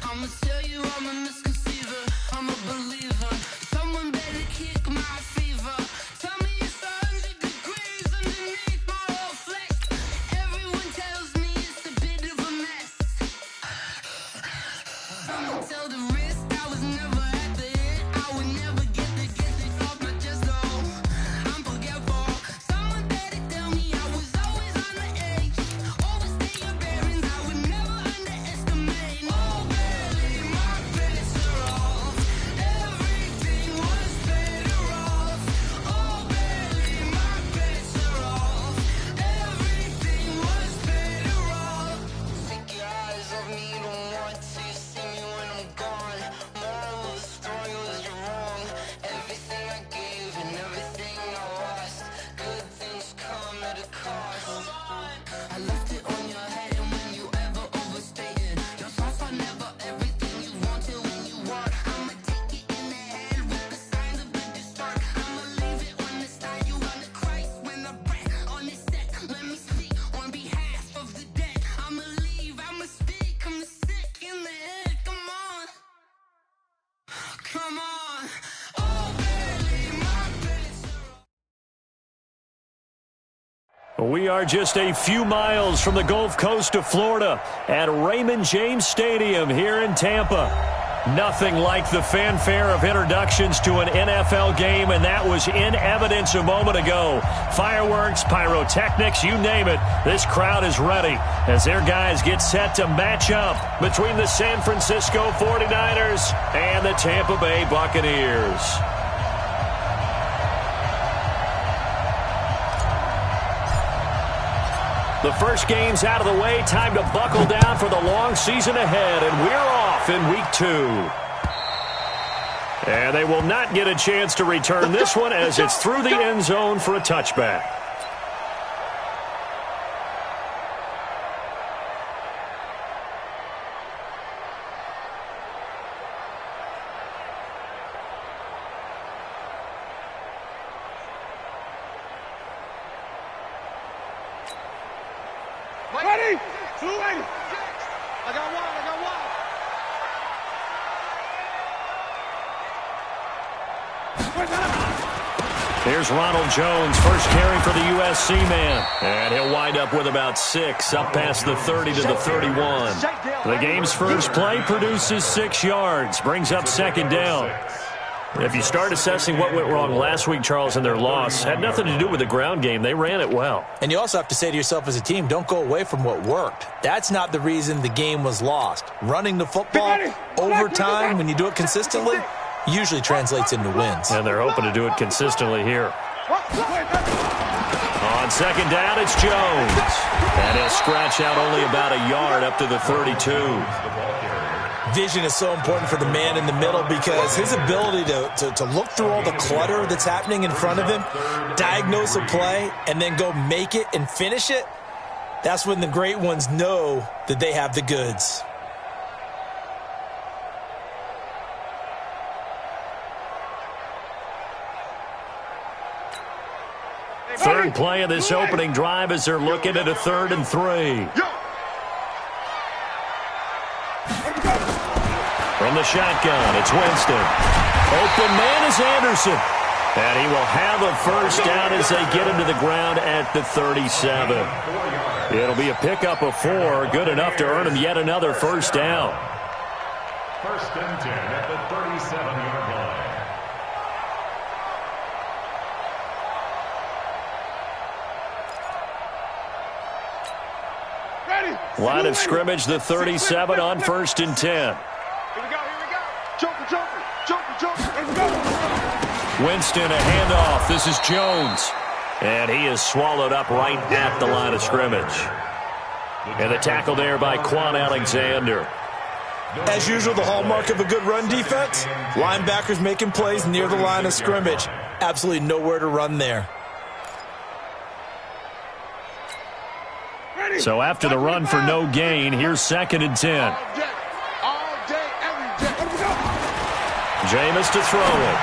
I'ma tell you I'm a misconceiver, I'm a believer. Someone better kick my fever. Tell me it's 100 degrees underneath my whole flesh. Everyone tells me it's a bit of a mess. Someone tell the risk I was never at the end. I would never get the off my chest though. I'm forgetful. Someone better tell me I was always on the edge. Overstay your bearings, I would never underestimate. Oh barely, my bets are off. Everything was better off. Oh barely, my bets are off. Everything was better off. Take your eyes off me, don't want to see me when I'm gone. Moral of the story was you're wrong. Everything I gave and everything I lost. Good things come at a cost. I left it on your head, and when you ever overstated, your thoughts are never everything you wanted when you want. I'ma take it in the head with the signs of a distort. I'ma leave it on the side. You on the Christ when the breath on this set. Let me speak on behalf of the dead. I'ma leave, I'ma speak. I'm sick in the head. Come on, come on. Oh, barely my bets are off. We are just a few miles from the Gulf Coast of Florida at Raymond James Stadium here in Tampa. Nothing like the fanfare of introductions to an NFL game, and that was in evidence a moment ago. Fireworks, pyrotechnics, you name it. This crowd is ready as their guys get set to match up between the San Francisco 49ers and the Tampa Bay Buccaneers. The first game's out of the way. Time to buckle down for the long season ahead, and we're off in week 2. And they will not get a chance to return this one as it's through the end zone for a touchback. Ready? 280. I got one. Here's Ronald Jones, first carry for the USC man. And he'll wind up with about 6, up past the 30 to the 31. The game's first play produces 6 yards, brings up second down. If you start assessing what went wrong last week, Charles, in their loss, had nothing to do with the ground game. They ran it well. And you also have to say to yourself as a team, don't go away from what worked. That's not the reason the game was lost. Running the football over time, when you do it consistently, usually translates into wins. And they're hoping to do it consistently here. On second down, it's Jones. And he'll scratch out only about a yard up to the 32. Vision is so important for the man in the middle because his ability to look through all the clutter that's happening in front of him, diagnose a play, and then go make it and finish it, that's when the great ones know that they have the goods. Third play of this opening drive as they're looking at a 3rd and 3. From the shotgun, it's Winston. Open man is Anderson. And he will have a first down as they get him to the ground at the 37. It'll be a pickup of 4, good enough to earn him yet another first down. 1st and 10 at the 37-yard line. Line of scrimmage, the 37 on 1st and 10. Winston, a handoff. This is Jones. And he is swallowed up right at the line of scrimmage. And the tackle there by Quan Alexander. As usual, the hallmark of a good run defense, linebackers making plays near the line of scrimmage. Absolutely nowhere to run there. So after the run for no gain, here's 2nd and 10. Jameis to throw it.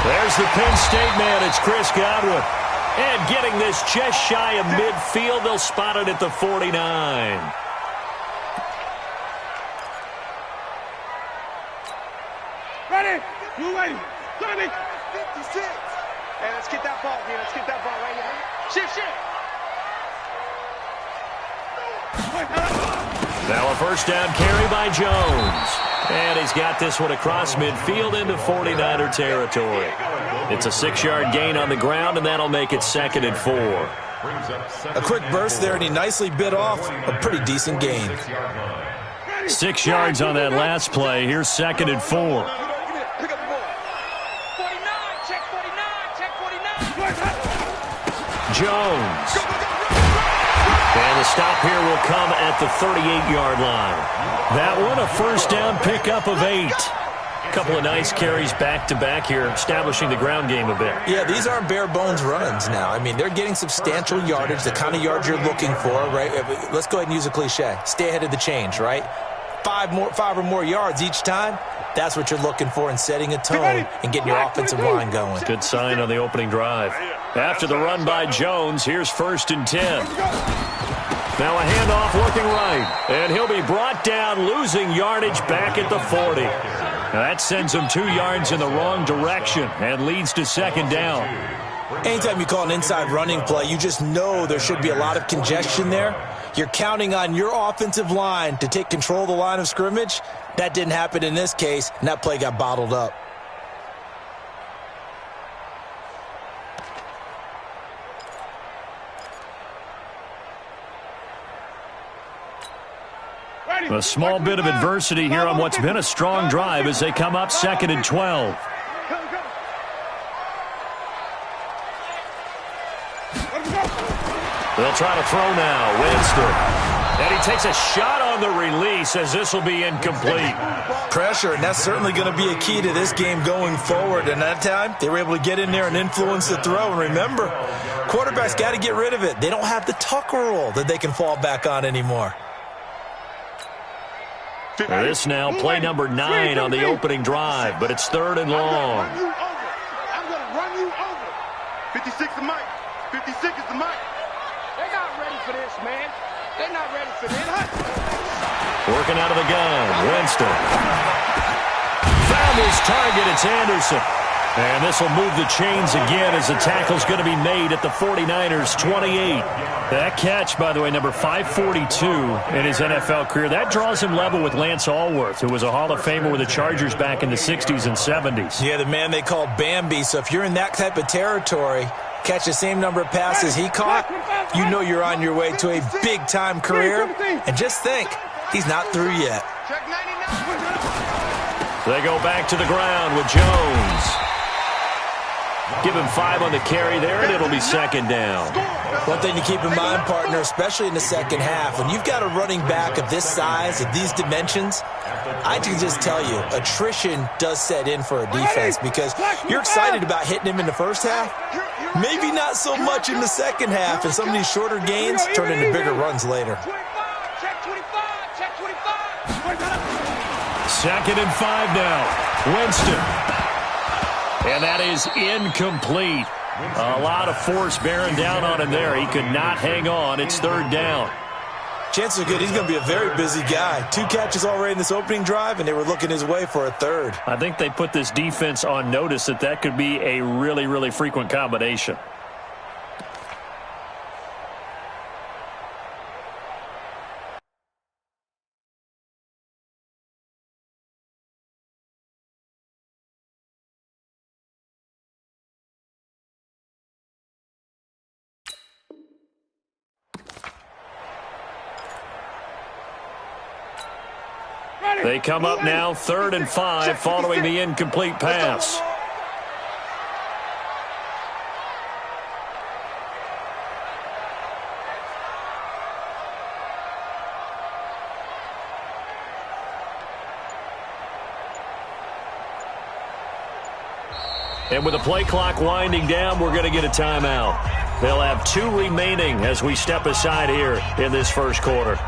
There's the Penn State man. It's Chris Godwin. And getting this just shy of midfield, they'll spot it at the 49. ready? You ready? 30. 56. Hey, let's get that ball here. Let's get that ball right here. Shift. Now a first down carry by Jones. And he's got this one across midfield into 49er territory. It's a 6-yard gain on the ground, and that'll make it 2nd and 4. A quick burst there, and he nicely bit off a pretty decent gain. 6 yards on that last play. Here's 2nd and 4. 49, check 49, check 49. Jones. And the stop here will come at the 38-yard line. That one a first down pickup of 8. Couple of nice carries back-to-back here, establishing the ground game a bit. Yeah, these aren't bare-bones runs now. I mean, they're getting substantial yardage, the kind of yards you're looking for, right? Let's go ahead and use a cliche. Stay ahead of the change, right? 5 or more yards each time. That's what you're looking for in setting a tone and getting your offensive line going. Good sign on the opening drive. After the run by Jones, here's 1st and 10. Now a handoff looking right, and he'll be brought down, losing yardage back at the 40. Now that sends him 2 yards in the wrong direction and leads to 2nd down. Anytime you call an inside running play, you just know there should be a lot of congestion there. You're counting on your offensive line to take control of the line of scrimmage. That didn't happen in this case, and that play got bottled up. A small bit of adversity here on what's been a strong drive as they come up 2nd and 12. They'll try to throw now. Winston. And he takes a shot on the release as this will be incomplete. Pressure, and that's certainly going to be a key to this game going forward. And that time, they were able to get in there and influence the throw. And remember, quarterbacks got to get rid of it. They don't have the tuck rule that they can fall back on anymore. This now play number 9 on the opening drive, but it's 3rd and long. I'm going to run you over. 56 is Mike. 56 is the Mike. They're not ready for this, man. They're not ready for this. Working out of the gun. Winston. Found his target. It's Anderson. And this will move the chains again as the tackle's going to be made at the 49ers' 28. That catch, by the way, number 542 in his NFL career, that draws him level with Lance Allworth, who was a Hall of Famer with the Chargers back in the 60s and 70s. Yeah, the man they call Bambi. So if you're in that type of territory, catch the same number of passes he caught, you know you're on your way to a big-time career. And just think, he's not through yet. They go back to the ground with Jones. Give him 5 on the carry there, and it'll be 2nd down. One thing to keep in mind, partner, especially in the second half, when you've got a running back of this size, of these dimensions, I can just tell you, attrition does set in for a defense because you're excited about hitting him in the first half, maybe not so much in the second half, and some of these shorter gains turn into bigger runs later. 2nd and 5 now. Winston. And that is incomplete. A lot of force bearing down on him there. He could not hang on. It's 3rd down. Chances are good he's going to be a very busy guy. 2 catches already in this opening drive, and they were looking his way for a 3rd. I think they put this defense on notice that could be a really, really frequent combination. They come up now 3rd and 5 following the incomplete pass. And with the play clock winding down, we're going to get a timeout. They'll have 2 remaining as we step aside here in this first quarter.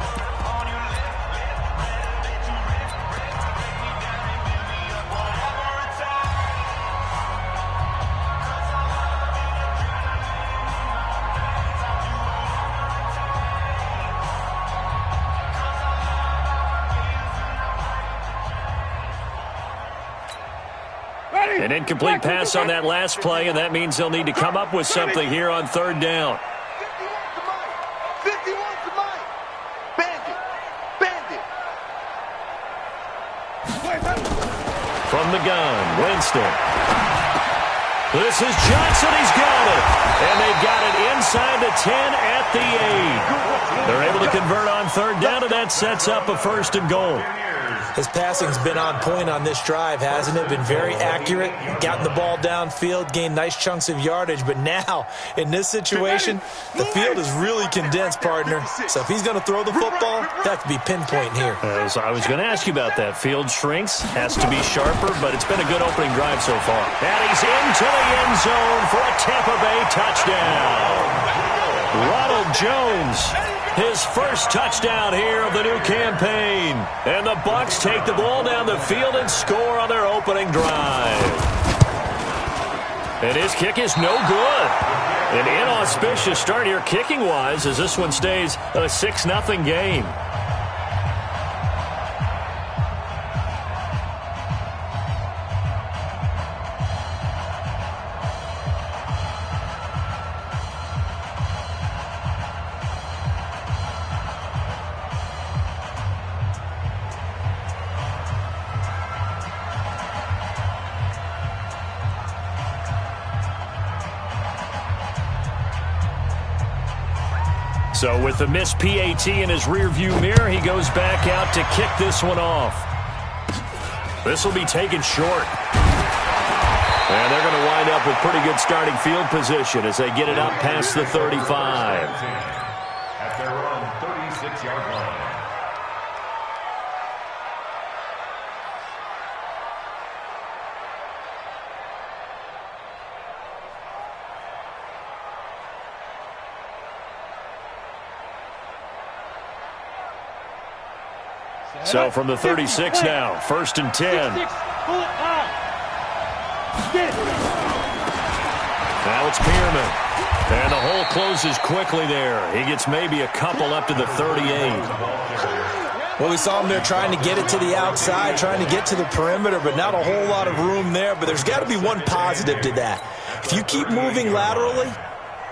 An incomplete pass on that last play, and that means they'll need to come up with something here on third down. 51 to Mike. Bandit. From the gun, Winston. This is Johnson. He's got it. And they've got it inside the 10 at the 8. They're able to convert on third down, and that sets up a first and goal. His passing's been on point on this drive, hasn't it? Been very accurate, gotten the ball downfield, gained nice chunks of yardage. But now, in this situation, the field is really condensed, partner. So if he's going to throw the football, that have to be pinpoint here. As I was going to ask you about that. Field shrinks, has to be sharper, but it's been a good opening drive so far. And he's into the end zone for a Tampa Bay touchdown. Ronald Jones, his first touchdown here of the new campaign. And the Bucs take the ball down the field and score on their opening drive. And his kick is no good. An inauspicious start here kicking-wise as this one stays a 6-0 game. So with the missed PAT in his rearview mirror, he goes back out to kick this one off. This will be taken short. And they're going to wind up with pretty good starting field position as they get it up past the 35. At their own 36-yard line. So from the 36 now, 1st and 10. Now it's Pearman. And the hole closes quickly there. He gets maybe a couple up to the 38. Well, we saw him there trying to get it to the outside, trying to get to the perimeter, but not a whole lot of room there. But there's got to be one positive to that. If you keep moving laterally,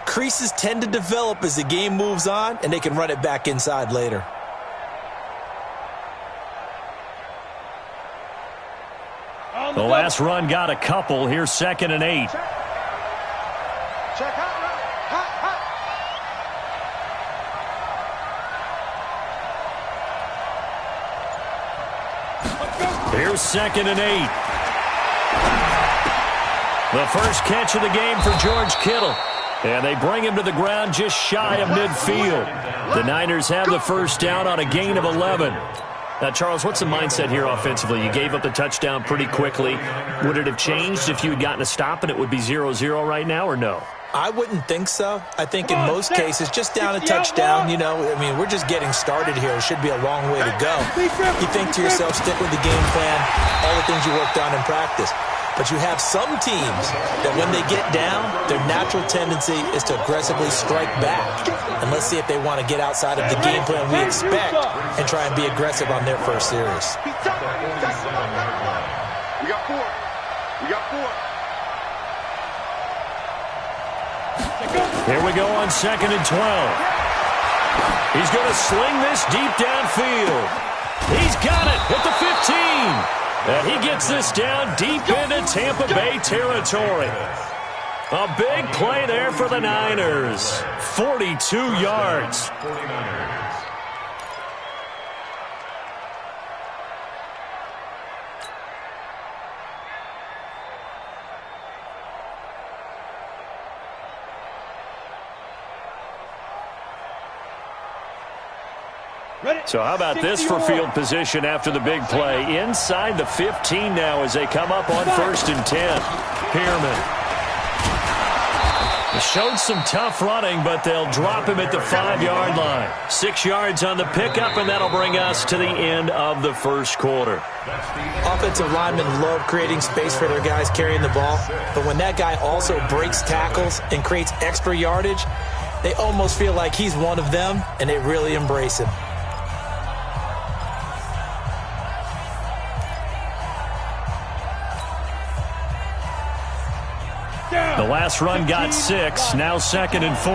creases tend to develop as the game moves on, and they can run it back inside later. The last run got a couple. Here's 2nd and 8. Check hot. Here's 2nd and 8. The first catch of the game for George Kittle. And they bring him to the ground just shy of midfield. The Niners have the first down on a gain of 11. Now, Charles, what's the mindset here offensively? You gave up the touchdown pretty quickly. Would it have changed if you had gotten a stop and it would be 0-0 right now, or no? I wouldn't think so. I think in most cases, just down a touchdown, you know, I mean, we're just getting started here. It should be a long way to go. You think to yourself, stick with the game plan, all the things you worked on in practice. But you have some teams that when they get down, their natural tendency is to aggressively strike back. And let's see if they want to get outside of the game plan we expect and try and be aggressive on their first series. We got 4. Here we go on 2nd and 12. He's going to sling this deep downfield. He's got it at the 15. And he gets this down deep into Tampa Bay territory. A big play there for the Niners. 42 yards. So how about this for field position after the big play? Inside the 15 now as they come up on 1st and 10. Pearman. He showed some tough running, but they'll drop him at the 5-yard line. 6 yards on the pickup, and that'll bring us to the end of the first quarter. Offensive linemen love creating space for their guys carrying the ball, but when that guy also breaks tackles and creates extra yardage, they almost feel like he's one of them, and they really embrace him. The last run got 6, now 2nd and 4.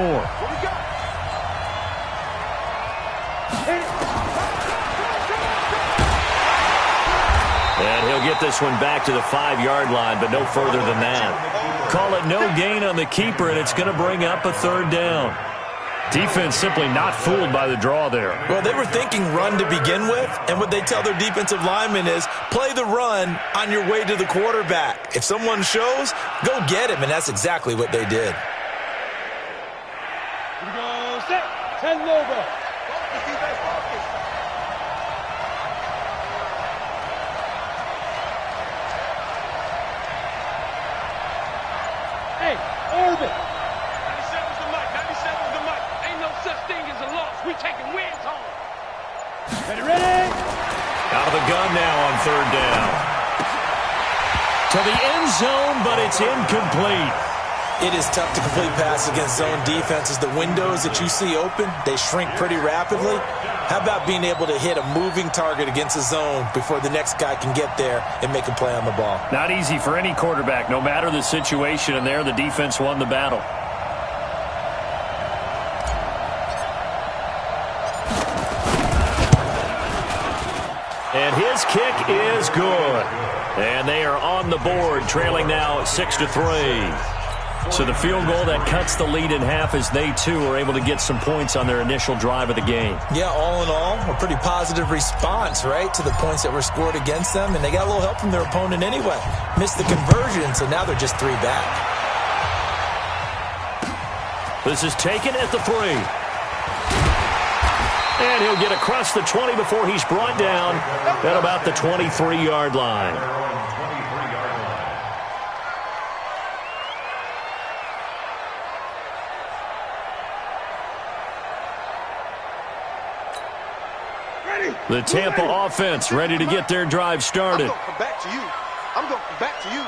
And he'll get this one back to the 5-yard line, but no further than that. Call it no gain on the keeper, and it's going to bring up a 3rd down. Defense simply not fooled by the draw there. Well, they were thinking run to begin with, and what they tell their defensive linemen is play the run on your way to the quarterback. If someone shows, go get him, and that's exactly what they did. Here we go, set, 10 over. Hey, Orbit. 97's the mic, 97's the mic. Ain't no such thing as a loss. We taking wins home. Ready? Out of the gun now on 3rd down. To the end zone, but it's incomplete. It is tough to complete passes against zone defenses. The windows that you see open, they shrink pretty rapidly. How about being able to hit a moving target against a zone before the next guy can get there and make a play on the ball? Not easy for any quarterback, no matter the situation, and there the defense won the battle. And his kick is good. And they are on the board, trailing now 6-3. So the field goal that cuts the lead in half as they, too, are able to get some points on their initial drive of the game. Yeah, all in all, a pretty positive response, right, to the points that were scored against them. And they got a little help from their opponent anyway. Missed the conversion, so now they're just 3 back. This is taken at the 3. And he'll get across the 20 before he's brought down at about the 23-yard line. The Tampa offense ready to get their drive started. I'm going to come back to you. I'm going to come back to you.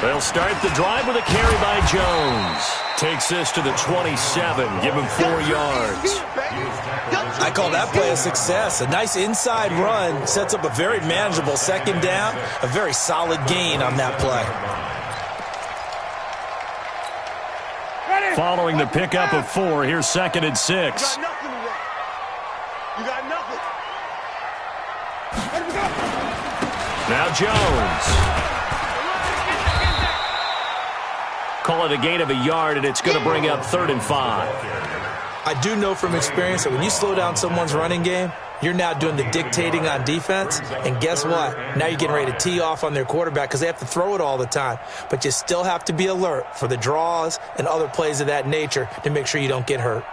They'll start the drive with a carry by Jones. Takes this to the 27. Give him 4 yards. I call that play a success. A nice inside run sets up a very manageable 2nd down. A very solid gain on that play. Following the pickup of 4, here's 2nd and 6. You got nothing. Now Jones. Call it a gain of a yard, and it's going to bring up 3rd and 5. I do know from experience that when you slow down someone's running game, you're now doing the dictating on defense. And guess what? Now you're getting ready to tee off on their quarterback because they have to throw it all the time. But you still have to be alert for the draws and other plays of that nature to make sure you don't get hurt.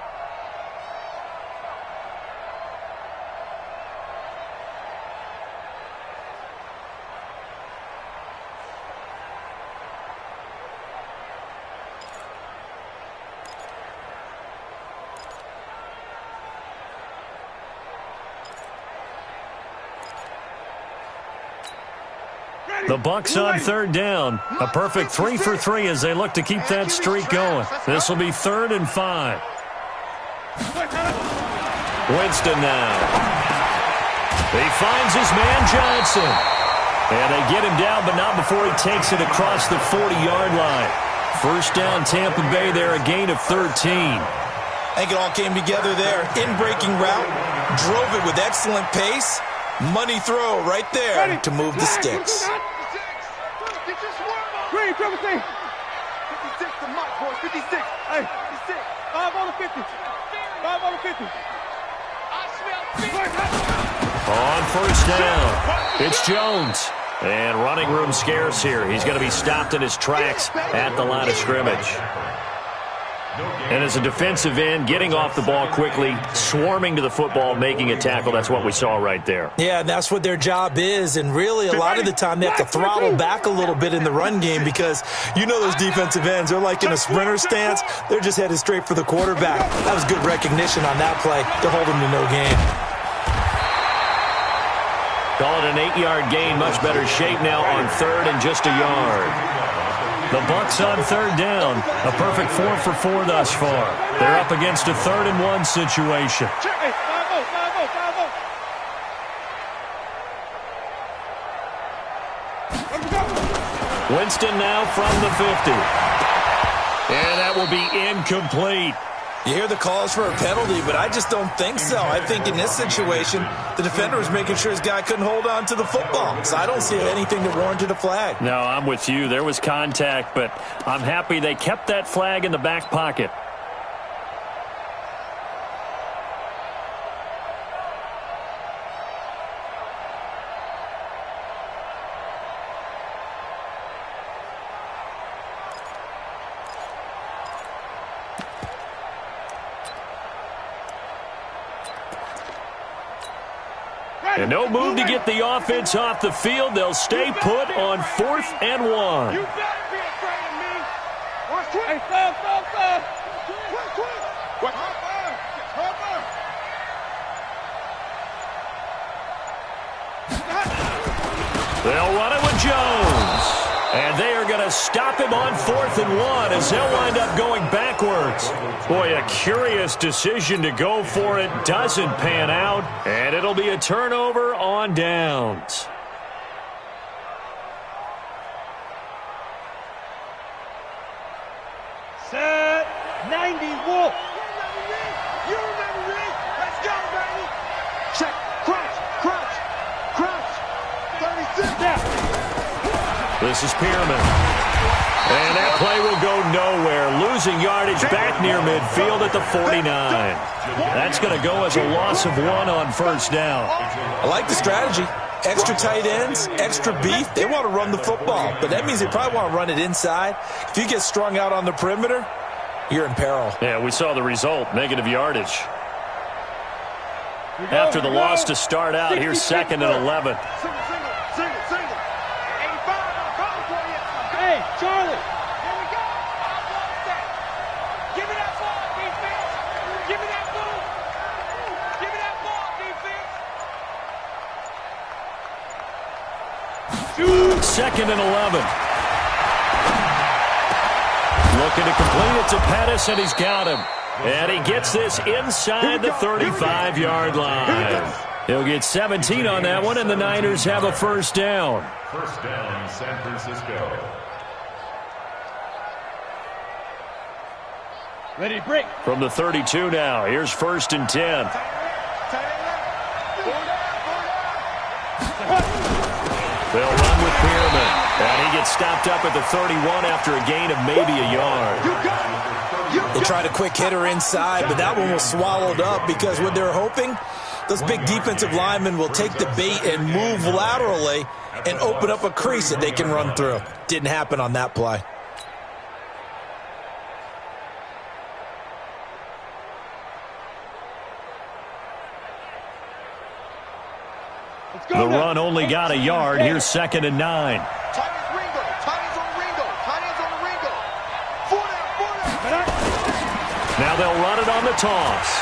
The Bucs on 3rd down. A perfect 3 for 3 as they look to keep that streak going. This will be 3rd and 5. Winston now. He finds his man Johnson. And they get him down, but not before he takes it across the 40-yard line. 1st down Tampa Bay there, a gain of 13. I think it all came together there. In-breaking route, drove it with excellent pace. Money throw right there to move the sticks. Green, 56 to Mike, boys. 56. Hey, 56. 5 on the 50. 5 on the 50. On 1st down, it's Jones. And running room scarce here. He's going to be stopped in his tracks at the line of scrimmage. And as a defensive end, getting off the ball quickly, swarming to the football, making a tackle, that's what we saw right there. Yeah, that's what their job is, and really a lot of the time they have to throttle back a little bit in the run game because you know those defensive ends, they're like in a sprinter stance. They're just headed straight for the quarterback. That was good recognition on that play to hold him to no gain. Call it an 8-yard gain, much better shape now on 3rd and just a yard. The Bucs on 3rd down. A perfect 4 for 4 thus far. They're up against a 3rd and 1 situation. Winston now from the 50. And that will be incomplete. You hear the calls for a penalty, but I just don't think so. I think in this situation, the defender was making sure his guy couldn't hold on to the football. So I don't see anything that warranted a flag. No, I'm with you. There was contact, but I'm happy they kept that flag in the back pocket. And no move to get the offense off the field. They'll stay put on 4th and 1. You better be afraid of me. Watch quick. Hey, quick. What? They'll run it with Jones. And they are going to stop him on 4th and 1 as they'll wind up going backwards. Boy, a curious decision to go for it. Doesn't pan out. And it'll be a turnover on downs. Set 90 Wolf. You remember me? Let's go, baby. Check. Crouch. 36 down. This is Pierman. And that play will go nowhere. Losing yardage back near midfield at the 49. That's going to go as a loss of 1 on 1st down. I like the strategy. Extra tight ends, extra beef. They want to run the football, but that means they probably want to run it inside. If you get strung out on the perimeter, you're in peril. Yeah, we saw the result, negative yardage. After the loss to start out, here's 2nd and 11. Single. 85 on the phone for you. Hey, Charlie. Here we go. Give me that ball, defense. Give me that ball. Give me that ball, defense. 2nd and 11. Looking to complete it to Pettis, and he's got him. And he gets this inside the 35-yard line. He'll get 17 on that one, and the Niners have a 1st down. 1st down, San Francisco. Ready to break. From the 32 now, here's 1st and 10. They'll run with Pierman. And he gets stopped up at the 31 after a gain of maybe a yard. They tried a quick hitter inside, but that one was swallowed up because what they're hoping, those big defensive linemen will take the bait and move laterally and open up a crease that they can run through. Didn't happen on that play. The run only got a yard. Here's 2nd and 9. Tight ends on Ringo. 4 down. Now they'll run it on the toss.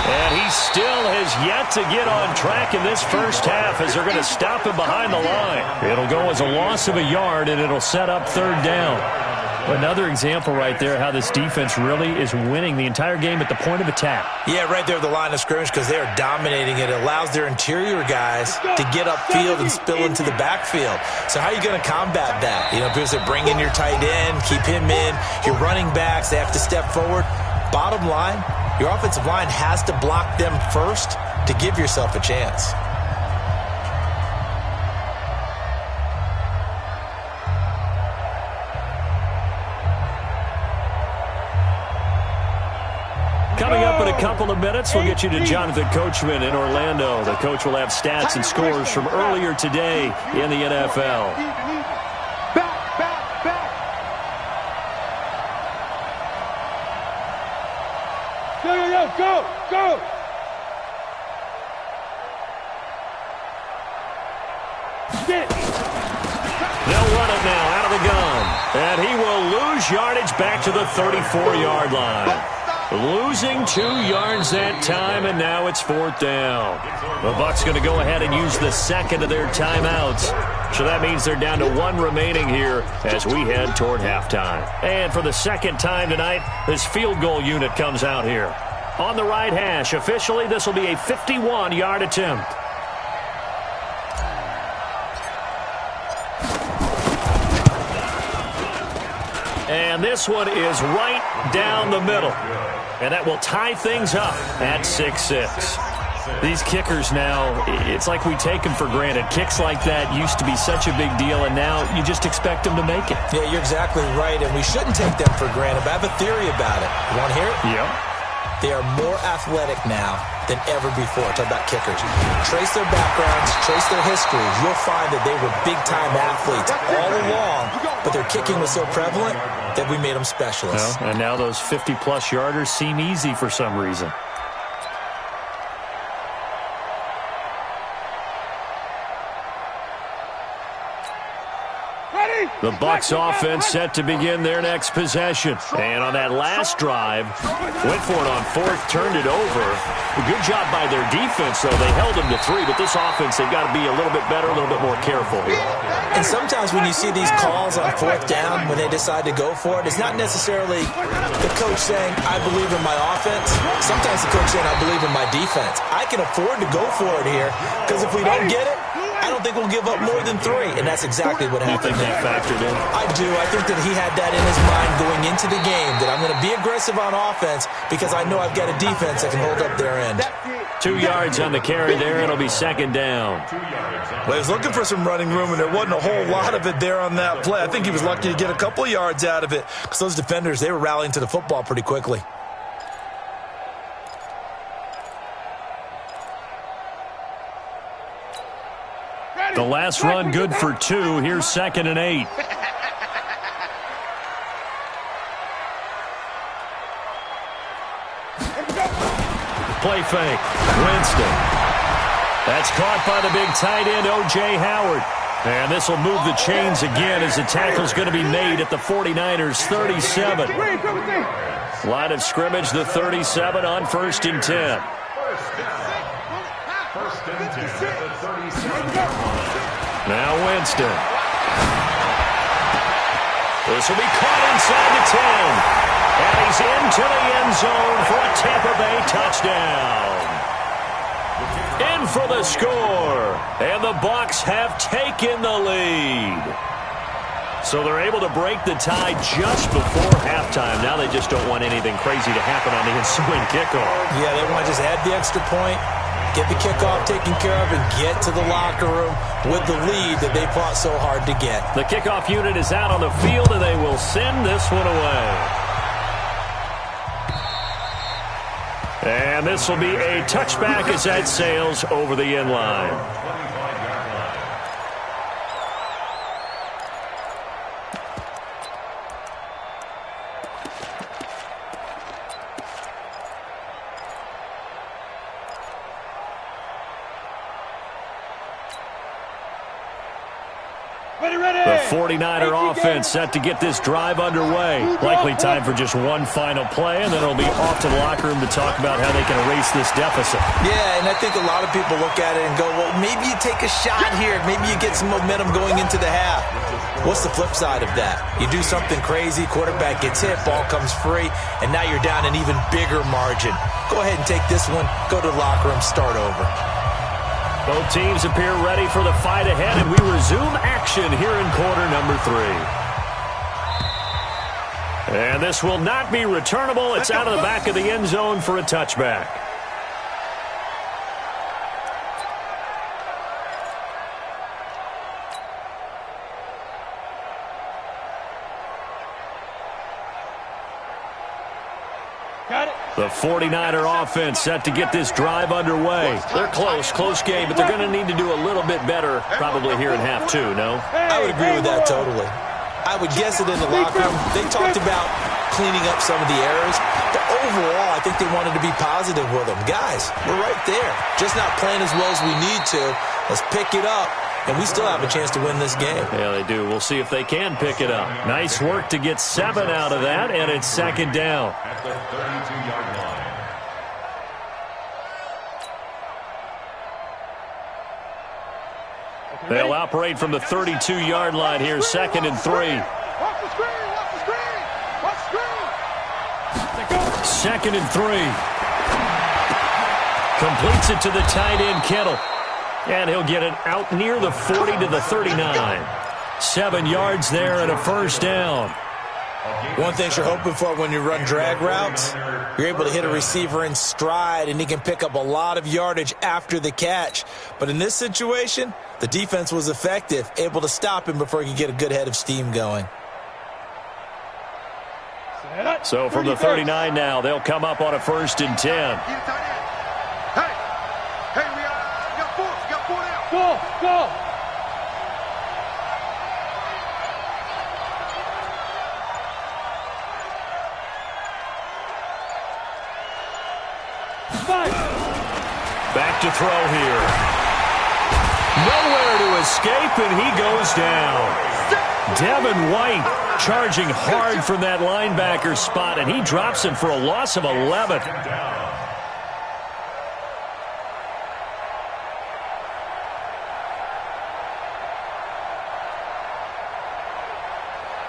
And he still has yet to get on track in this 1st half as they're going to stop him behind the line. It'll go as a loss of a yard, and it'll set up 3rd down. Another example right there how this defense really is winning the entire game at the point of attack. Yeah, right there at the line of scrimmage because they are dominating it. It allows their interior guys to get upfield and spill into the backfield. So how are you going to combat that? You know, because they bring in your tight end, keep him in. Your running backs, they have to step forward. Bottom line, your offensive line has to block them first to give yourself a chance. Coming up in a couple of minutes, we'll get you to Jonathan Coachman in Orlando. The coach will have stats and scores from earlier today in the NFL. Back. Go. They'll run it now out of the gun. And he will lose yardage back to the 34-yard line. Losing 2 yards that time, and now it's 4th down. The Bucs going to go ahead and use the 2nd of their timeouts. So that means they're down to 1 remaining here as we head toward halftime. And for the 2nd time tonight, this field goal unit comes out here. On the right hash, officially, this will be a 51-yard attempt. And this one is right down the middle. And that will tie things up at 6-6. These kickers now, it's like we take them for granted. Kicks like that used to be such a big deal, and now you just expect them to make it. Yeah, you're exactly right, and we shouldn't take them for granted. But I have a theory about it. You want to hear it? Yep. They are more athletic now than ever before. Talk about kickers. Trace their backgrounds, trace their histories. You'll find that they were big-time athletes all along, but their kicking was so prevalent that we made them specialists. Well, and now those 50-plus yarders seem easy for some reason. The Bucs offense set to begin their next possession. And on that last drive, went for it on fourth, turned it over. A good job by their defense, though. They held them to 3, but this offense, they've got to be a little bit better, a little bit more careful. And sometimes when you see these calls on fourth down, when they decide to go for it, it's not necessarily the coach saying, I believe in my offense. Sometimes the coach saying, I believe in my defense. I can afford to go for it here, because if we don't get it, I don't think we'll give up more than 3, and that's exactly what happened. You think that factored in? I do. I think that he had that in his mind going into the game, that I'm going to be aggressive on offense because I know I've got a defense that can hold up their end. 2 yards on the carry there. It'll be second down. Well, he was looking for some running room, and there wasn't a whole lot of it there on that play. I think he was lucky to get a couple of yards out of it because those defenders, they were rallying to the football pretty quickly. The last run good for 2. Here's 2nd and 8. Play fake. Winston. That's caught by the big tight end, O.J. Howard. And this will move the chains again as the tackle's going to be made at the 49ers' 37. Line of scrimmage, the 37 on 1st and 10. First and 10 at the 37. Now Winston. This will be caught inside the 10. And he's into the end zone for a Tampa Bay touchdown. In for the score. And the Bucs have taken the lead. So they're able to break the tie just before halftime. Now they just don't want anything crazy to happen on the ensuing kickoff. Yeah, they want to just add the extra point, get the kickoff taken care of, and get to the locker room with the lead that they fought so hard to get. The kickoff unit is out on the field, and they will send this one away. And this will be a touchback as that sails over the end line. The 49er offense set to get this drive underway. Likely time for just one final play, and then it'll be off to the locker room to talk about how they can erase this deficit. Yeah, and I think a lot of people look at it and go, well, maybe you take a shot here. Maybe you get some momentum going into the half. What's the flip side of that? You do something crazy, quarterback gets hit, ball comes free, and now you're down an even bigger margin. Go ahead and take this one, go to the locker room, start over. Both teams appear ready for the fight ahead, and we resume action here in quarter number 3. And this will not be returnable. It's out of the back of the end zone for a touchback. The 49er offense set to get this drive underway. They're close game, but they're going to need to do a little bit better probably here in half 2, no? I would agree with that totally. I would guess it in the locker room. They talked about cleaning up some of the errors, but overall, I think they wanted to be positive with them. Guys, we're right there. Just not playing as well as we need to. Let's pick it up. And we still have a chance to win this game. Yeah, they do. We'll see if they can pick it up. Nice work to get 7 out of that, and it's second down. At the 32-yard line. They'll operate from the 32-yard line here, 2nd and 3. Watch the screen, watch the screen, watch the screen. 2nd and 3. Completes it to the tight end, Kittle. And he'll get it out near the 40 to the 39. 7 yards there and a first down. One thing you're hoping for when you run drag routes, you're able to hit a receiver in stride, and he can pick up a lot of yardage after the catch. But in this situation, the defense was effective, able to stop him before he could get a good head of steam going. So from the 39 now, they'll come up on a 1st and 10. Hey, we got 4. We got 4 now. Go. Back to throw here. Nowhere to escape, and he goes down. Devin White charging hard from that linebacker spot, and he drops him for a loss of 11.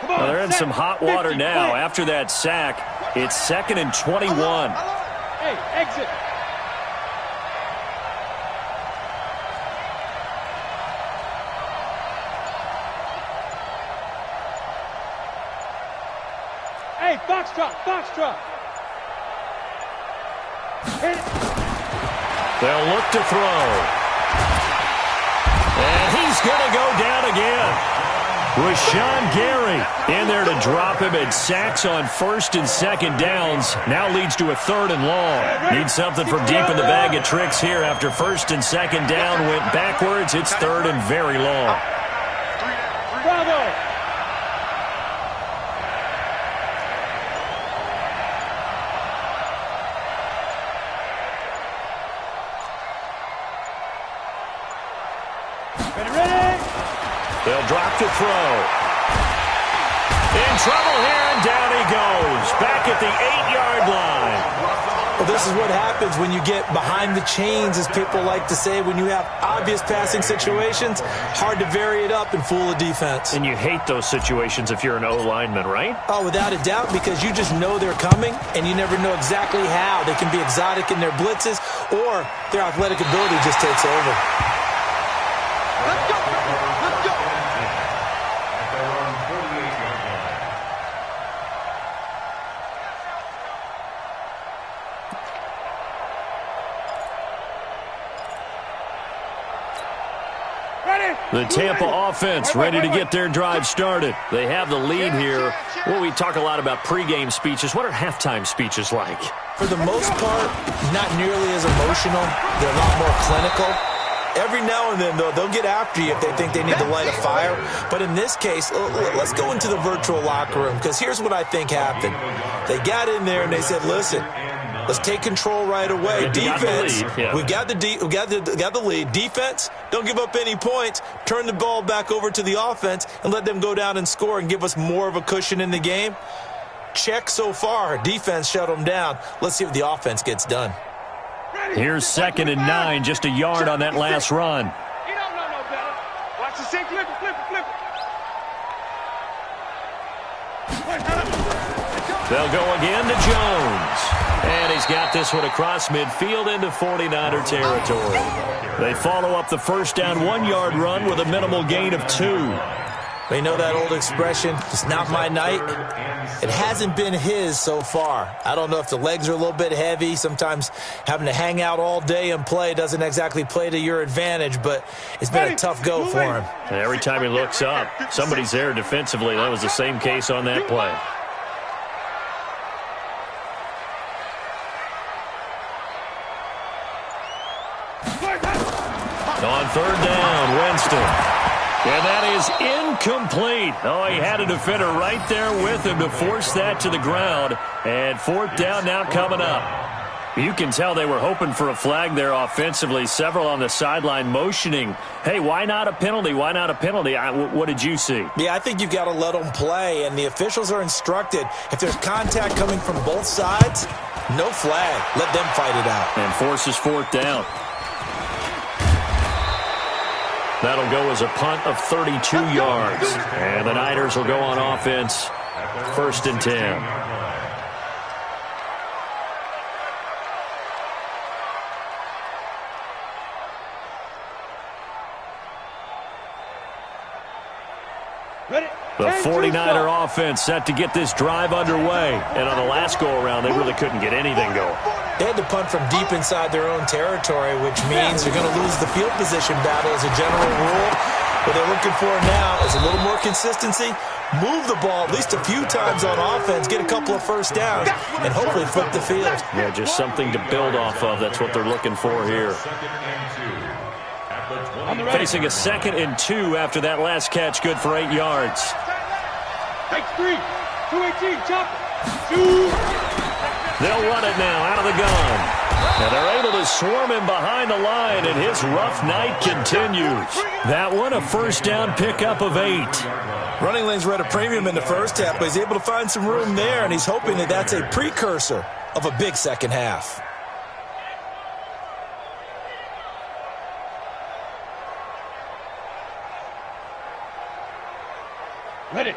Well, they're in some hot water now. After that sack, it's 2nd and 21. Hey, exit. Hey, Foxtrot. Hit it. They'll look to throw. And he's going to go down again. Rashawn Gary in there to drop him, and sacks on 1st and 2nd downs. Now leads to a 3rd and long. Need something from deep in the bag of tricks here. After 1st and 2nd down went backwards, it's 3rd and very long. Bravo. They'll drop to throw. In trouble here, and down he goes. Back at the 8-yard line. Well, this is what happens when you get behind the chains, as people like to say. When you have obvious passing situations, hard to vary it up and fool a defense. And you hate those situations if you're an O-lineman, right? Oh, without a doubt, because you just know they're coming, and you never know exactly how. They can be exotic in their blitzes, or their athletic ability just takes over. Let's go. The Tampa offense ready to get their drive started. They have the lead here. Well, we talk a lot about pregame speeches. What are halftime speeches like? For the most part, not nearly as emotional. They're a lot more clinical. Every now and then, though, they'll get after you if they think they need to light a fire. But in this case, let's go into the virtual locker room, because here's what I think happened. They got in there and they said, listen, let's take control right away. Defense, we got the lead. Defense, don't give up any points. Turn the ball back over to the offense and let them go down and score and give us more of a cushion in the game. Check so far. Defense shut them down. Let's see if the offense gets done. Here's 2nd and 9, just a yard on that last run. He don't know no better. Watch the sink, flip it. They'll go again to Jones. And he's got this one across midfield into 49er territory. They follow up the first down 1-yard run with a minimal gain of 2. They know that old expression, it's not my night. It hasn't been his so far. I don't know if the legs are a little bit heavy. Sometimes having to hang out all day and play doesn't exactly play to your advantage, but it's been a tough go for him. And every time he looks up, somebody's there defensively. That was the same case on that play. On 3rd down, Winston. And that is incomplete. Oh, he had a defender right there with him to force that to the ground. And 4th down now coming up. You can tell they were hoping for a flag there offensively. Several on the sideline motioning, hey, why not a penalty? Why not a penalty? What did you see? Yeah, I think you've got to let them play. And the officials are instructed, if there's contact coming from both sides, no flag. Let them fight it out. And forces 4th down. That'll go as a punt of 32 yards. And the Niners will go on offense, 1st and 10. The 49er offense set to get this drive underway. And on the last go-around, they really couldn't get anything going. They had to punt from deep inside their own territory, which means they're going to lose the field position battle as a general rule. What they're looking for now is a little more consistency, move the ball at least a few times on offense, get a couple of first downs, and hopefully flip the field. Yeah, just something to build off of. That's what they're looking for here. Facing a 2nd and 2 after that last catch, good for 8 yards. Take 3. 218, chop it. They'll run it now out of the gun. And they're able to swarm him behind the line, and his rough night continues. That one, a first down pickup of 8. Running lanes were at a premium in the first half, but he's able to find some room there, and he's hoping that that's a precursor of a big second half.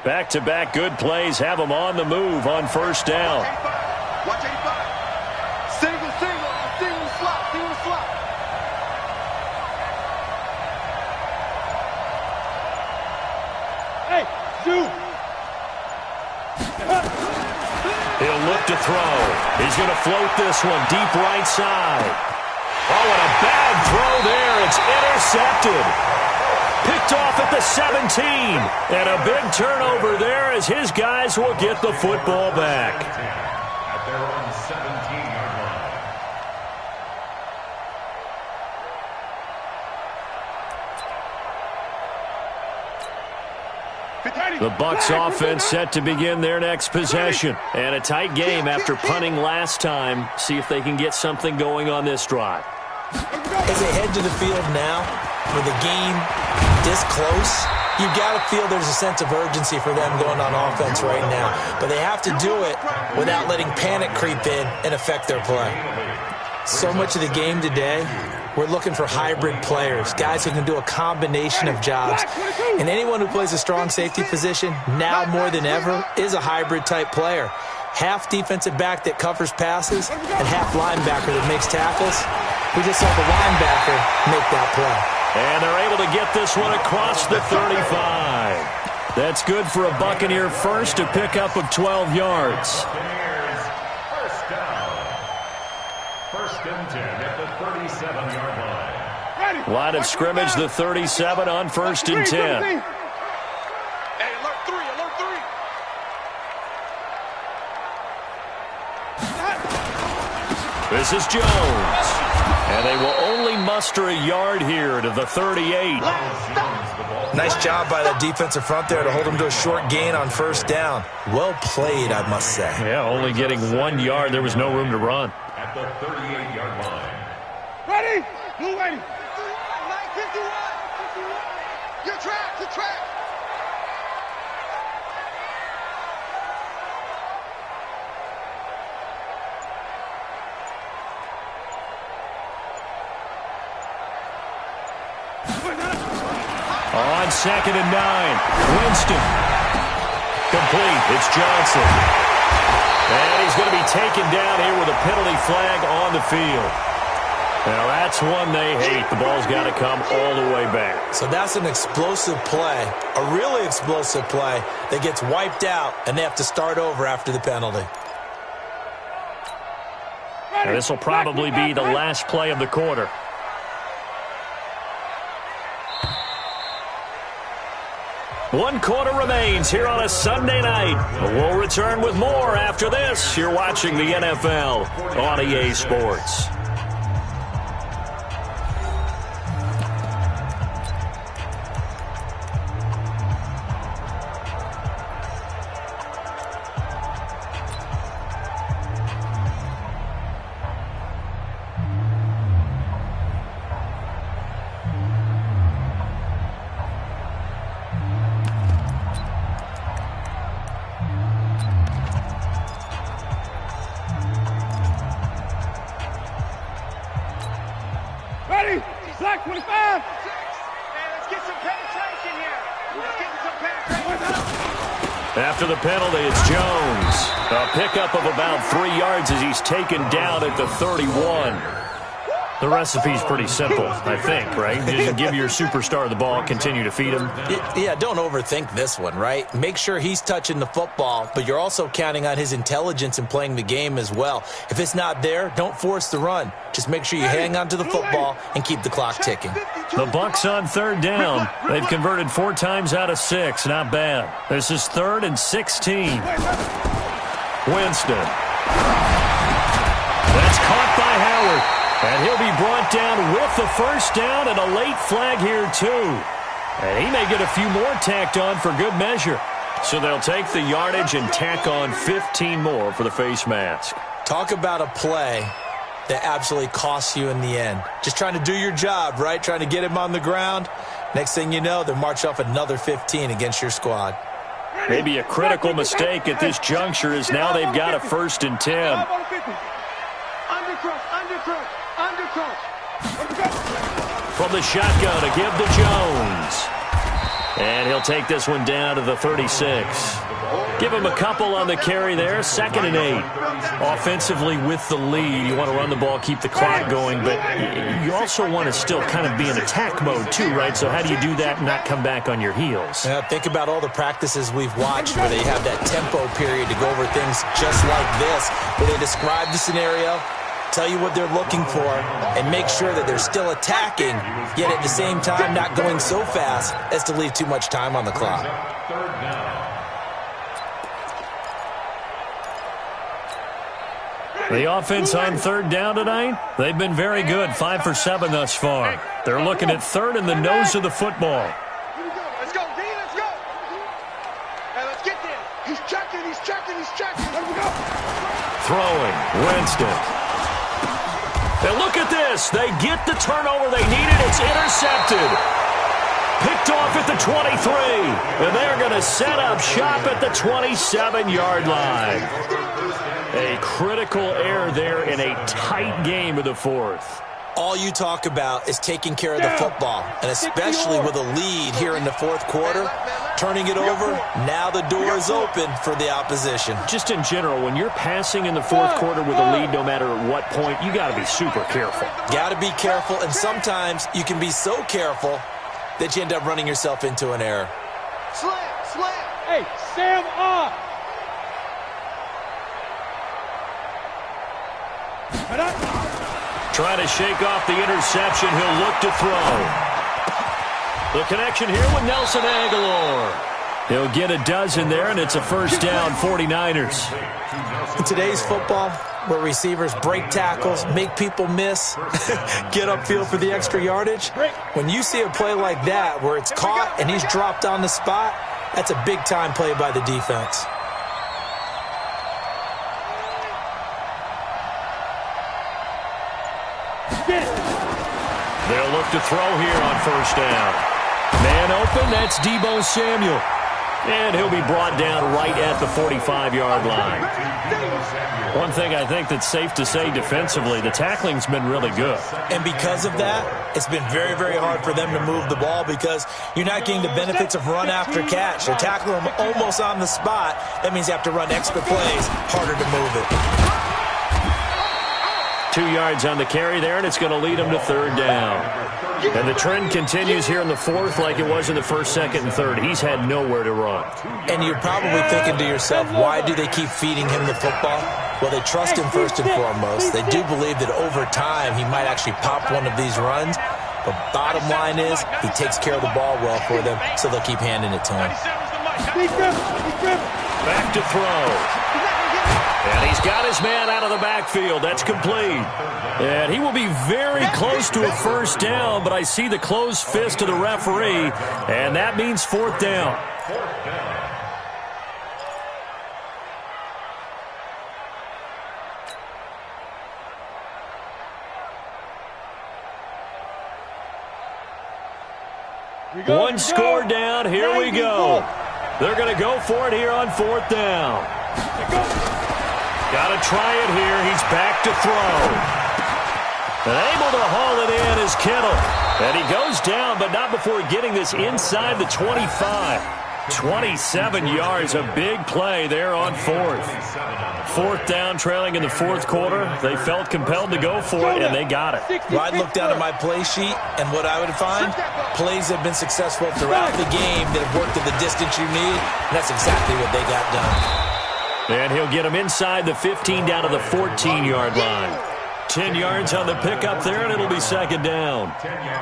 Back-to-back good plays have him on the move on first down. Watch 85. Single slot. Hey, Zoo. He'll look to throw. He's going to float this one deep right side. Oh, and a bad throw there. It's intercepted. Picked off at the 17. And a big turnover there as his guys will get the football back. At their own 17-yard line. The Bucs offense set to begin their next possession. And a tight game after punting last time. See if they can get something going on this drive. As they head to the field now, with the game this close, you've got to feel there's a sense of urgency for them going on offense right now. But they have to do it without letting panic creep in and affect their play. So much of the game today, we're looking for hybrid players, guys who can do a combination of jobs. And anyone who plays a strong safety position, now more than ever, is a hybrid-type player. Half defensive back that covers passes and half linebacker that makes tackles. We just saw the linebacker make that play. And they're able to get this one across the 35. That's good for a Buccaneer first, a pickup of 12 yards. Buccaneers, first down. First and 10 at the 37-yard line. Line of scrimmage, the 37 on first and 10. Hey, alert 3. This is Jones. And they will only muster a yard here to the 38. Nice job by that defensive front there to hold him to a short gain on first down. Well played, I must say. Yeah, only getting 1 yard. There was no room to run. At the 38-yard line. Ready? Blue ready. 51. Your track. On 2nd and 9, Winston. Complete. It's Johnson. And he's going to be taken down here with a penalty flag on the field. Now that's one they hate. The ball's got to come all the way back. So that's an explosive play, a really explosive play that gets wiped out, and they have to start over after the penalty. Now this will probably be the last play of the quarter. One quarter remains here on a Sunday night. We'll return with more after this. You're watching the NFL on EA Sports. Ready? Black 25. Hey, let's get some penetration here. Let's get some penetration. After the penalty, it's Jones. A pickup of about 3 yards as he's taken down at the 31. The recipe's pretty simple, I think, right? Just give your superstar the ball, continue to feed him. Yeah, don't overthink this one, right? Make sure he's touching the football, but you're also counting on his intelligence in playing the game as well. If it's not there, don't force the run. Just make sure you hang on to the football and keep the clock ticking. The Bucs on third down. They've converted 4 times out of 6. Not bad. This is 3rd and 16. Winston. That's caught by Howard. And he'll be brought down with the first down and a late flag here, too. And he may get a few more tacked on for good measure. So they'll take the yardage and tack on 15 more for the face mask. Talk about a play that absolutely costs you in the end. Just trying to do your job, right? Trying to get him on the ground. Next thing you know, they'll march off another 15 against your squad. Maybe a critical mistake at this juncture is now they've got a 1st and 10. From the shotgun to give to Jones. And he'll take this one down to the 36. Give him a couple on the carry there. 2nd and 8. Offensively with the lead, you want to run the ball, keep the clock going, but you also want to still kind of be in attack mode too, right? So how do you do that and not come back on your heels? Yeah, think about all the practices we've watched where they have that tempo period to go over things just like this, where they describe the scenario, tell you what they're looking for, and make sure that they're still attacking, yet at the same time not going so fast as to leave too much time on the clock. The offense on 3rd down tonight, they've been very good, 5 for 7 thus far. They're looking at 3rd in the nose of the football. Let's go, D, let's go. Hey, let's get there. He's checking. Let him go. Throwing, Winston. And look at this. They get the turnover they needed. It's intercepted. Picked off at the 23. And they're going to set up shop at the 27-yard line. A critical error there in a tight game of the 4th. All you talk about is taking care of the football, and especially with a lead here in the 4th quarter, turning it over, now the door is open for the opposition. Just in general, when you're passing in the 4th quarter with a lead, no matter at what point, you got to be super careful. Got to be careful, and sometimes you can be so careful that you end up running yourself into an error. Slam. Hey, Sam off. Trying to shake off the interception. He'll look to throw. The connection here with Nelson Aguilar. He'll get a dozen there, and it's a first down, 49ers. In today's football, where receivers break tackles, make people miss, get upfield for the extra yardage, when you see a play like that where it's caught and he's dropped on the spot, that's a big-time play by the defense. They'll look to throw here on first down. Man open, that's Deebo Samuel. And he'll be brought down right at the 45-yard line. One thing I think that's safe to say defensively, the tackling's been really good. And because of that, it's been very, very hard for them to move the ball because you're not getting the benefits of run after catch. They're tackling them almost on the spot. That means you have to run extra plays, harder to move it. 2 yards on the carry there, and it's going to lead him to 3rd down. And the trend continues here in the 4th like it was in the 1st, 2nd, and 3rd. He's had nowhere to run. And you're probably thinking to yourself, why do they keep feeding him the football? Well, they trust him first and foremost. They do believe that over time he might actually pop one of these runs. But bottom line is he takes care of the ball well for them, so they'll keep handing it to him. Back to throw. And he's got his man out of the backfield. That's complete. And he will be very close to a first down, but I see the closed fist of the referee, and that means 4th down. One score down. Here we go. They're going to go for it here on 4th down. Got to try it here. He's back to throw. And able to haul it in is Kittle. And he goes down, but not before getting this inside the 25. 27 yards, a big play there on fourth. Fourth down, trailing in the fourth quarter. They felt compelled to go for it, and they got it. Well, I'd look down at my play sheet, and what I would find, plays have been successful throughout the game that have worked at the distance you need, and that's exactly what they got done. And he'll get him inside the 15 down to the 14-yard line. 10 yards on the pickup there, and it'll be second down.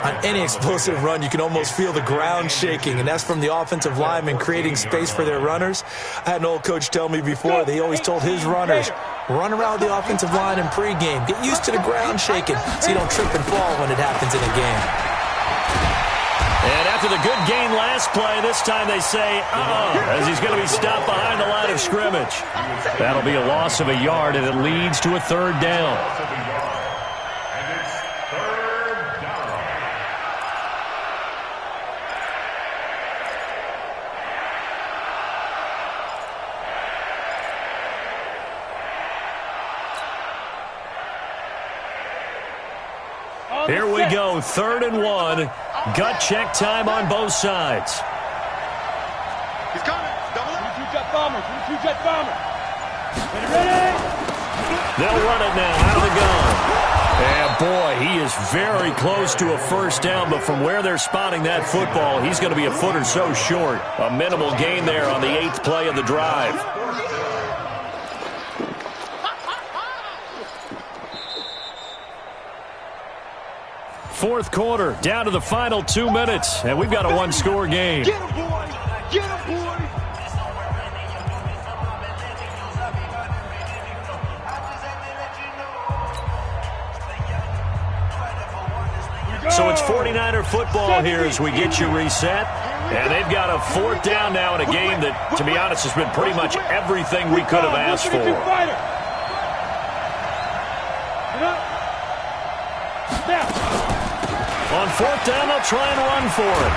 On any explosive run, you can almost feel the ground shaking, and that's from the offensive linemen creating space for their runners. I had an old coach tell me before, they always told his runners, run around the offensive line in pregame. Get used to the ground shaking so you don't trip and fall when it happens in a game. And after the good gain last play, this time they say, as he's going to be stopped behind the line of scrimmage. That'll be a loss of a yard, and it leads to a third down. Here we go, 3rd and 1. Gut check time on both sides. He's coming. Double up. Two-jet bomber. Two-jet bomber. Ready? They'll run it now out of the gun. And boy, he is very close to a first down, but from where they're spotting that football, he's going to be a foot or so short. A minimal gain there on the 8th play of the drive. Fourth quarter, down to the final 2 minutes, and we've got a one-score game. Get him, boy. Get him, boy. So it's 49er football here as we get you reset. And they've got a 4th down now in a game that, to be honest, has been pretty much everything we could have asked for. On 4th down, they'll try and run for it.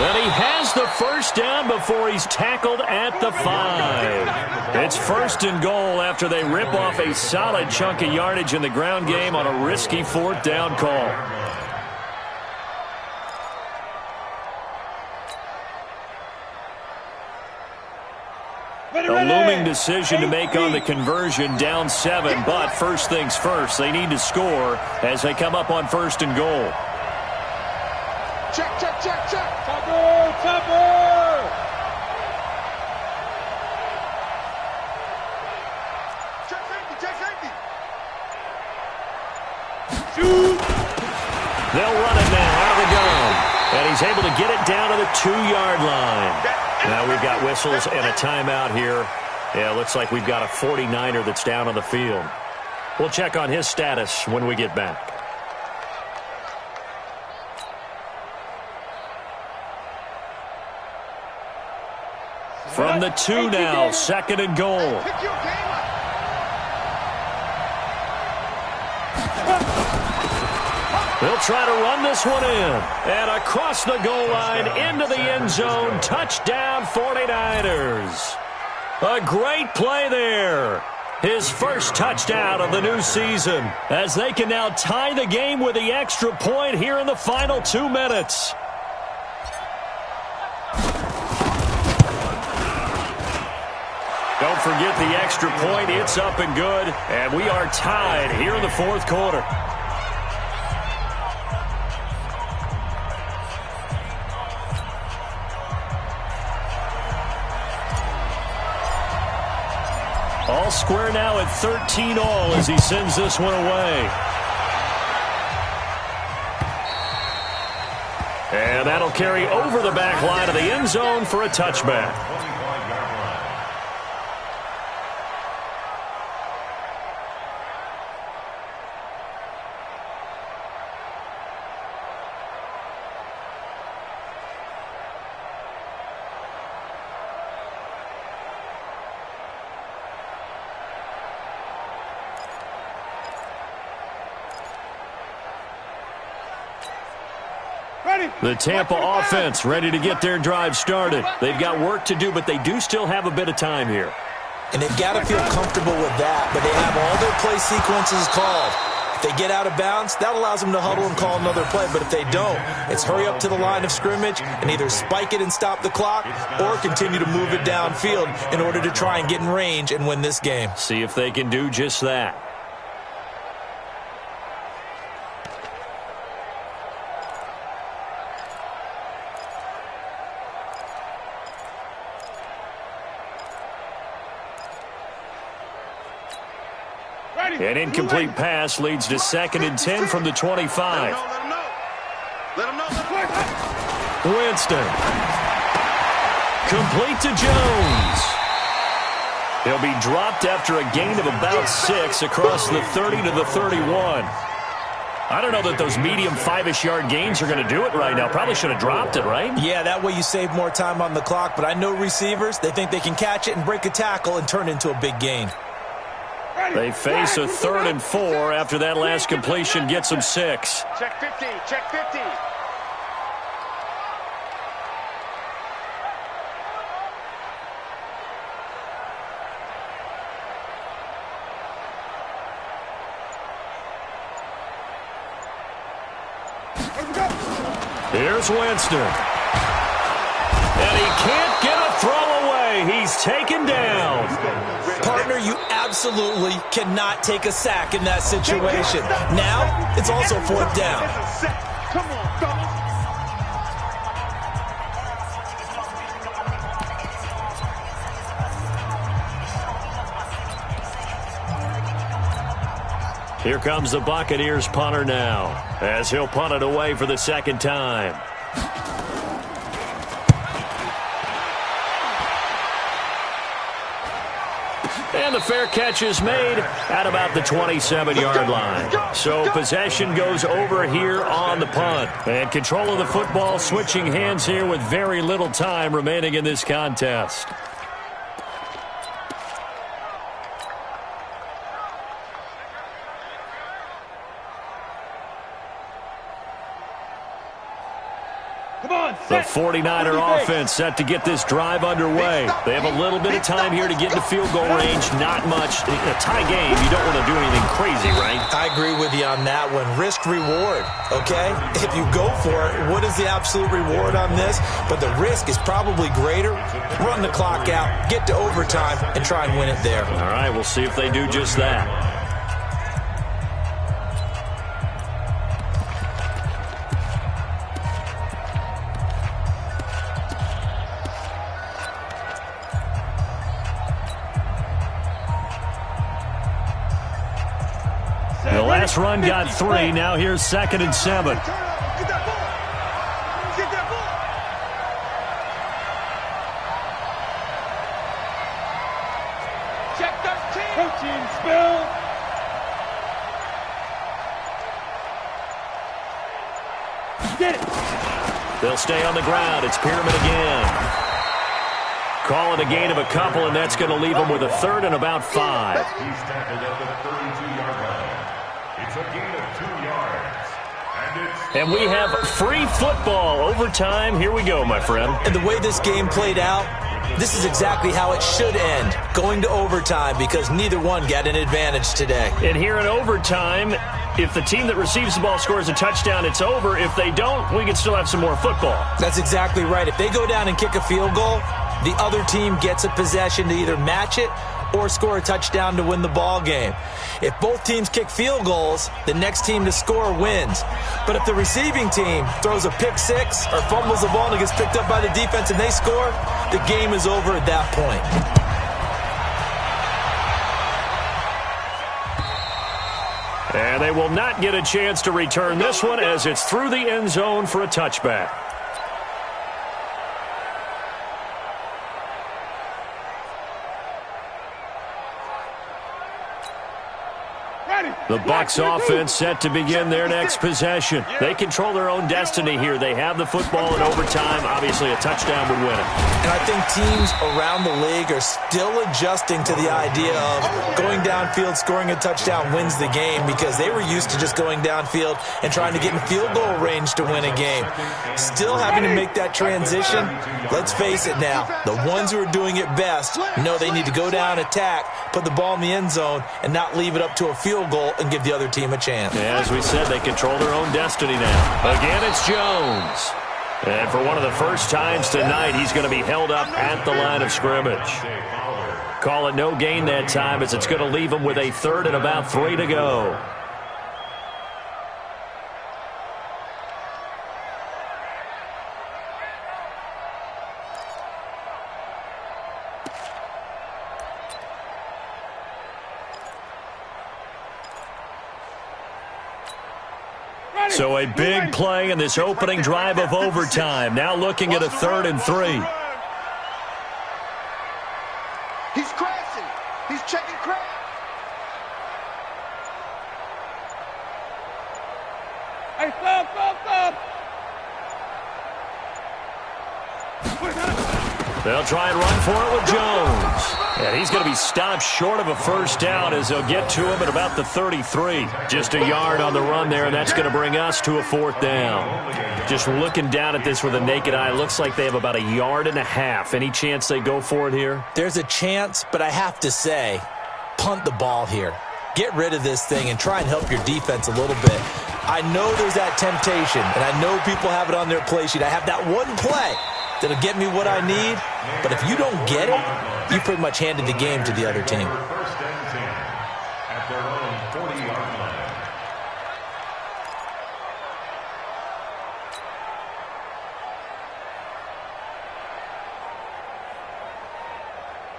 And he has the first down before he's tackled at the 5. It's 1st and goal after they rip off a solid chunk of yardage in the ground game on a risky 4th down call. A looming decision to make on the conversion, down 7, but first things first, they need to score as they come up on 1st and goal. Check, check, check, check. Topper, topper. Check safety, check safety. Shoot. They'll run it now out of the gun. And he's able to get it down to the 2-yard line. Now we've got whistles and a timeout here. Yeah, looks like we've got a 49er that's down on the field. We'll check on his status when we get back. From the 2 now, 2nd and goal. Pick your game up. They'll try to run this one in. And across the goal line, into the end zone. Touchdown, 49ers. A great play there. His first touchdown of the new season, as they can now tie the game with the extra point here in the final 2 minutes. Don't forget the extra point. It's up and good. And we are tied here in the 4th quarter. All square now at 13 all as he sends this one away. And that'll carry over the back line of the end zone for a touchback. The Tampa offense ready to get their drive started. They've got work to do, but they do still have a bit of time here. And they've got to feel comfortable with that, but they have all their play sequences called. If they get out of bounds, that allows them to huddle and call another play. But if they don't, it's hurry up to the line of scrimmage and either spike it and stop the clock or continue to move it downfield in order to try and get in range and win this game. See if they can do just that. An incomplete pass leads to 2nd and 10 from the 25. Winston. Complete to Jones. He'll be dropped after a gain of about 6 across the 30 to the 31. I don't know that those medium 5-ish yard gains are going to do it right now. Probably should have dropped it, right? Yeah, that way you save more time on the clock. But I know receivers, they think they can catch it and break a tackle and turn it into a big gain. They face a 3rd and 4 after that last completion gets them 6. Check 50, check 50. Here's Winston. And he can't get a throw away. He's taken down. Partner, you absolutely cannot take a sack in that situation. Now, it's also 4th down. Come on, fellas. Here comes the Buccaneers punter now, as he'll punt it away for the 2nd time. And the fair catch is made at about the 27-yard line. So possession goes over here on the punt. And control of the football switching hands here with very little time remaining in this contest. The 49er offense set to get this drive underway. They have a little bit of time here to get into field goal range. Not much. In a tie game, you don't want to do anything crazy, right? I agree with you on that one. Risk reward, okay? If you go for it, what is the absolute reward on this? But the risk is probably greater. Run the clock out, get to overtime, and try and win it there. All right, we'll see if they do just that. The last run got 3. Now here's 2nd and 7. Get that ball. Get that ball. Check 13. 13, spill. Get it. They'll stay on the ground. It's Pyramid again. Call it a gain of a couple, and that's going to leave them with a 3rd and about 5. He's tackled at the 32-yard line. It's a gain of 2 yards. And we have free football overtime. Here we go, my friend. And the way this game played out, this is exactly how it should end, going to overtime, because neither one got an advantage today. And here in overtime, if the team that receives the ball scores a touchdown, it's over. If they don't, we can still have some more football. That's exactly right. If they go down and kick a field goal, the other team gets a possession to either match it or score a touchdown to win the ball game. If both teams kick field goals, the next team to score wins. But if the receiving team throws a pick six or fumbles the ball and it gets picked up by the defense and they score, the game is over at that point. And they will not get a chance to return this one as it's through the end zone for a touchback. The Bucs offense set to begin their next possession. They control their own destiny here. They have the football in overtime. Obviously, a touchdown would win it. And I think teams around the league are still adjusting to the idea of going downfield, scoring a touchdown wins the game, because they were used to just going downfield and trying to get in field goal range to win a game. Still having to make that transition. Let's face it now, the ones who are doing it best know they need to go down, attack, put the ball in the end zone, and not leave it up to a field goal and give the other team a chance. As we said, they control their own destiny now. Again, it's Jones. And for one of the first times tonight, he's going to be held up at the line of scrimmage. Call it no gain that time, as it's going to leave him with a third and about 3 to go. So a big play in this opening drive of overtime. Now looking at a 3rd and 3. He's crashing. He's checking crash. Hey, stop. They'll try and run for it with Jones. And he's going to be stopped short of a first down as they'll get to him at about the 33. Just a yard on the run there, and that's going to bring us to a 4th down. Just looking down at this with a naked eye, looks like they have about 1.5 yards. Any chance they go for it here? There's a chance, but I have to say, punt the ball here. Get rid of this thing and try and help your defense a little bit. I know there's that temptation, and I know people have it on their play sheet. I have that one play that'll get me what I need, but if you don't get it, you pretty much handed the game to the other team. First and 10 at their own 40-yard line.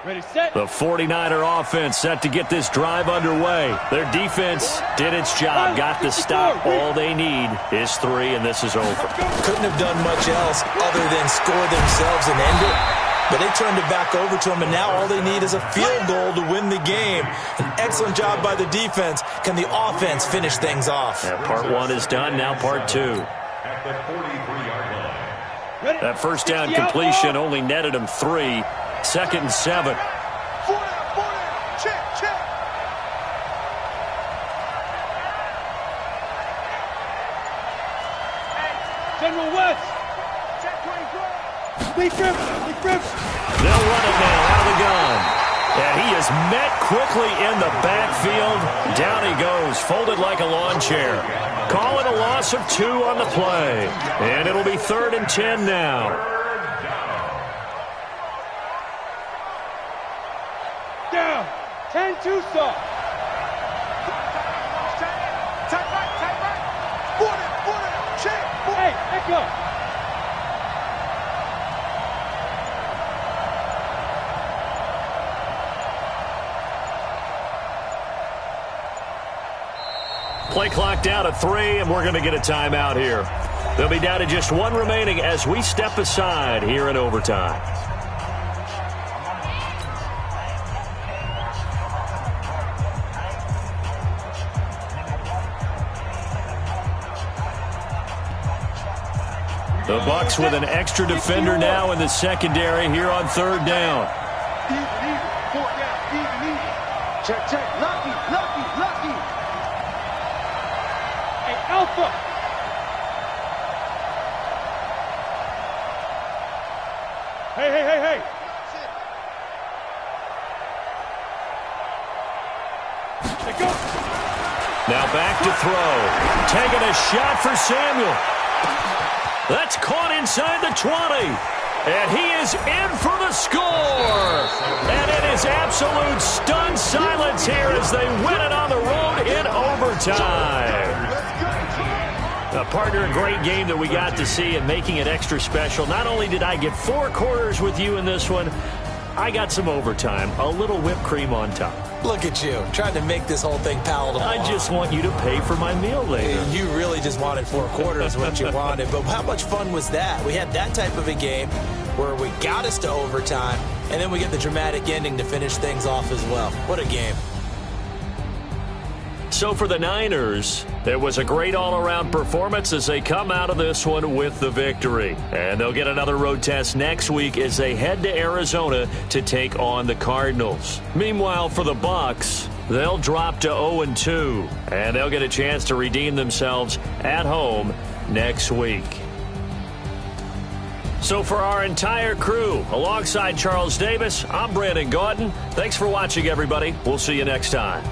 Ready, set. The 49er offense set to get this drive underway. Their defense did its job, got the stop. All they need is 3, and this is over. Couldn't have done much else other than score themselves and end it. But they turned it back over to them, and now all they need is a field goal to win the game. An excellent job by the defense. Can the offense finish things off? Yeah, part 1 is done, now part 2. At the 43-yard line. That first down completion only netted him 3. 2nd and 7. 4 down. Check. General West. Check 23. Lee Griffin. They'll run it now out of the gun. And he is met quickly in the backfield. Down he goes, folded like a lawn chair. Call it a loss of 2 on the play. And it'll be 3rd and 10 now. Down. 10 Tucson. Tight right. 4 down. Check. Hey, echo. Play clock down to 3, and we're going to get a timeout here. They'll be down to just 1 remaining as we step aside here in overtime. The Bucs with an extra defender now in the secondary here on 3rd down. Easy. 4 down. Easy. Check. Lucky. Hey, Alpha. Hey. Hey, go. Now back to throw. Taking a shot for Samuel. That's caught inside the 20. And he is in for the score. And it is absolute stunned silence here as they win it on the road in overtime. Partner, a great game that we got to see and making it extra special. Not only did I get 4 quarters with you in this one, I got some overtime, a little whipped cream on top. Look at you, trying to make this whole thing palatable. I just want you to pay for my meal later. You really just wanted 4 quarters, what you wanted. But how much fun was that? We had that type of a game where we got us to overtime, and then we get the dramatic ending to finish things off as well. What a game. So for the Niners, it was a great all-around performance as they come out of this one with the victory. And they'll get another road test next week as they head to Arizona to take on the Cardinals. Meanwhile, for the Bucs, they'll drop to 0-2, and they'll get a chance to redeem themselves at home next week. So for our entire crew, alongside Charles Davis, I'm Brandon Gautin. Thanks for watching, everybody. We'll see you next time.